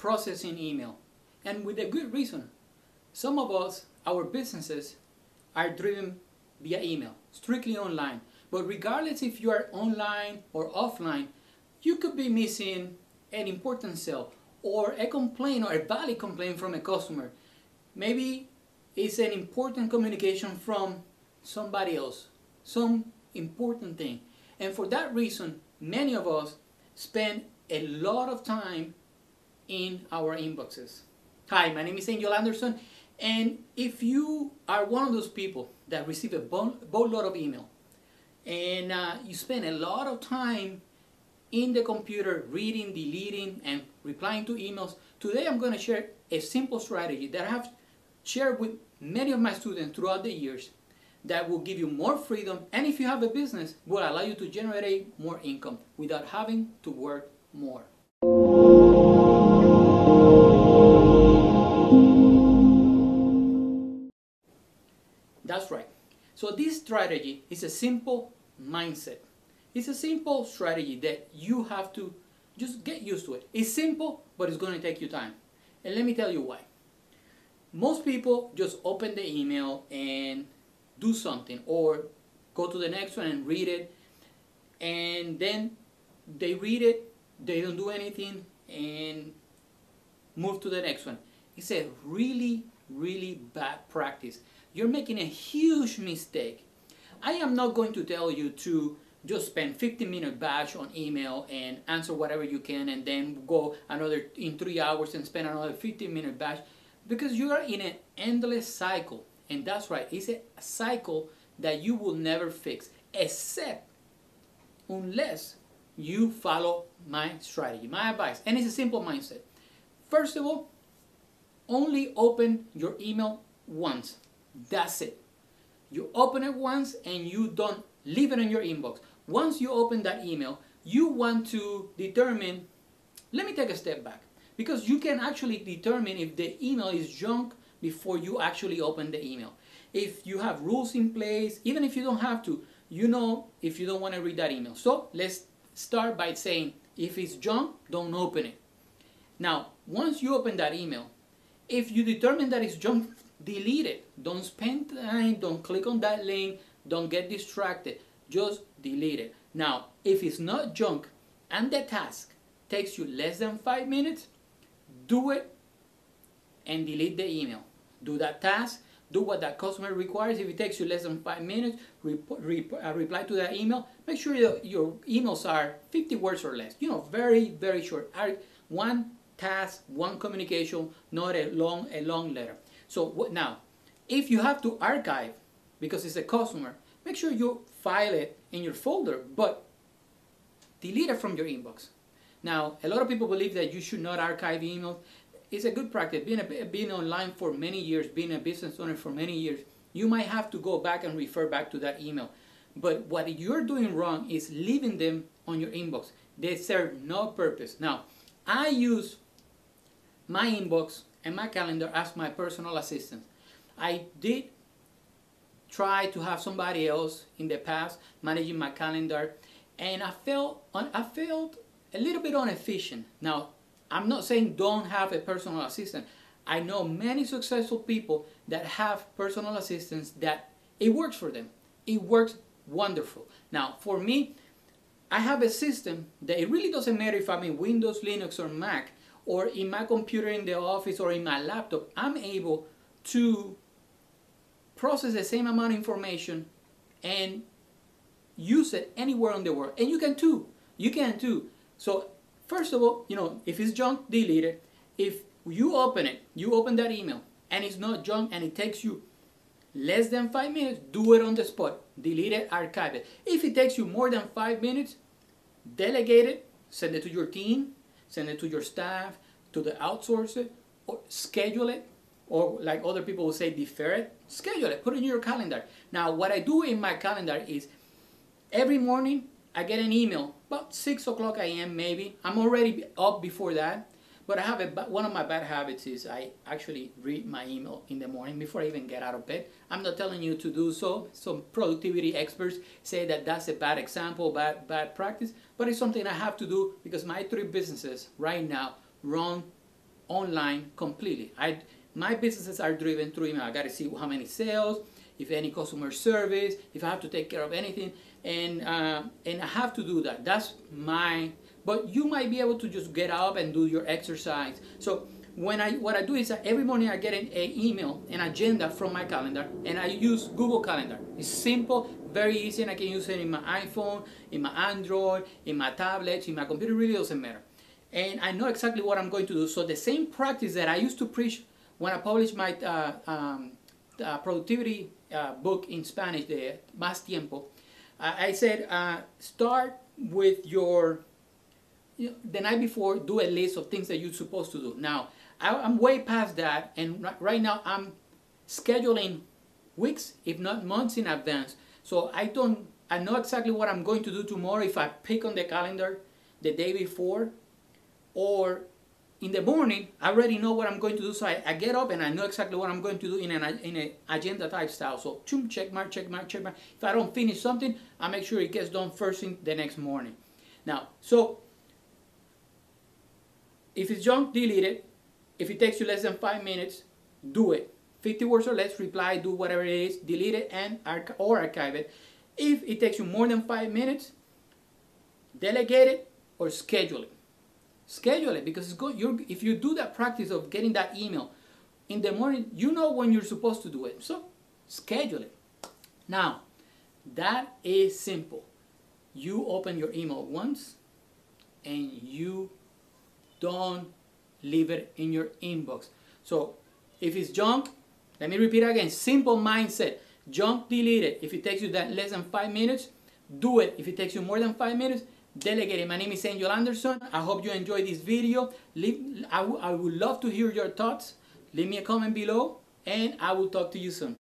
processing email, and with a good reason. Some of us, our businesses are driven via email, strictly online. But regardless if you are online or offline, you could be missing an important sale or a complaint or a valid complaint from a customer. Maybe it's an important communication from somebody else, some important thing. And for that reason, many of us spend a lot of time in our inboxes. Hi, my name is Angel Anderson, and if you are one of those people that receive a boatload of email and you spend a lot of time in the computer reading, deleting, and replying to emails, today I'm going to share a simple strategy that I have shared with many of my students throughout the years that will give you more freedom, and if you have a business, will allow you to generate more income without having to work more. That's right. So this strategy is a simple mindset. It's a simple strategy that you have to just get used to it. It's simple, but it's going to take you time. And let me tell you why. Most people just open the email and do something, or go to the next one and read it, and then they read it, they don't do anything, and move to the next one. It's a really, really bad practice. You're making a huge mistake. I am not going to tell you to just spend 15-minute batch on email and answer whatever you can, and then go another in 3 hours and spend another 15-minute batch, because you are in an endless cycle. And that's right, it's a cycle that you will never fix, except unless you follow my strategy, my advice. And it's a simple mindset. First of all, only open your email once. That's it. You open it once and you don't leave it in your inbox. Once you open that email, you want to determine, let me take a step back, because you can actually determine if the email is junk before you actually open the email. If you have rules in place, even if you don't have to, you know if you don't want to read that email. So let's start by saying, if it's junk, don't open it. Now, once you open that email, if you determine that it's junk, delete it. Don't spend time, don't click on that link, don't get distracted. Just delete it. Now, if it's not junk and the task takes you less than 5 minutes, do it and delete the email. Do that task, do what that customer requires. If it takes you less than 5 minutes, reply to that email. Make sure your emails are 50 words or less. You know, very, very short. One task, one communication, not a long letter. So now, if you have to archive because it's a customer, make sure you file it in your folder, but delete it from your inbox. Now, a lot of people believe that you should not archive emails. It's a good practice. Being online for many years, being a business owner for many years, you might have to go back and refer back to that email. But what you're doing wrong is leaving them on your inbox. They serve no purpose. Now, I use my inbox and my calendar as my personal assistant. I did try to have somebody else in the past managing my calendar, and I felt a little bit inefficient. Now, I'm not saying don't have a personal assistant. I know many successful people that have personal assistants that it works for them. It works wonderful. Now, for me, I have a system that it really doesn't matter if I'm in Windows, Linux, or Mac, or in my computer in the office, or in my laptop. I'm able to process the same amount of information and use it anywhere in the world. And you can too. You can too. So first of all, you know, if it's junk, delete it. If you open it, you open that email, and it's not junk and it takes you less than 5 minutes, do it on the spot. Delete it, archive it. If it takes you more than 5 minutes, delegate it, send it to your team, send it to your staff, to the outsourcer, or schedule it, or like other people will say, defer it. Schedule it, put it in your calendar. Now, what I do in my calendar is every morning I get an email, about 6 o'clock a.m. maybe. I'm already up before that, but I have one of my bad habits is I actually read my email in the morning before I even get out of bed. I'm not telling you to do so. Some productivity experts say that that's a bad example, bad practice, but it's something I have to do because my 3 businesses right now run online completely. My businesses are driven through email. I got to see how many sales, if any customer service, if I have to take care of anything, and I have to do that. That's my. But you might be able to just get up and do your exercise. So what I do is that every morning I get an email, an agenda from my calendar, and I use Google Calendar. It's simple, very easy, and I can use it in my iPhone, in my Android, in my tablets, in my computer. Really doesn't matter. And I know exactly what I'm going to do. So the same practice that I used to preach when I published my productivity book in Spanish, the Más Tiempo, I said start with your, the night before, do a list of things that you're supposed to do. Now, I'm way past that, and right now I'm scheduling weeks, if not months in advance. So I know exactly what I'm going to do tomorrow if I pick on the calendar the day before, or in the morning, I already know what I'm going to do. So I get up and I know exactly what I'm going to do in an agenda type style. So check mark, check mark, check mark. If I don't finish something, I make sure it gets done first thing the next morning. Now, so if it's junk, delete it. If it takes you less than 5 minutes, do it. 50 words or less, reply, do whatever it is, delete it and or archive it. If it takes you more than 5 minutes, delegate it or schedule it. Schedule it, because it's good. If you do that practice of getting that email in the morning, you know when you're supposed to do it. So schedule it. Now, that is simple. You open your email once and you don't leave it in your inbox. So if it's junk, let me repeat again, simple mindset. Junk, delete it. If it takes you that less than 5 minutes, do it. If it takes you more than 5 minutes, delegate it. My name is Angel Anderson. I hope you enjoyed this video. I would love to hear your thoughts. Leave me a comment below, and I will talk to you soon.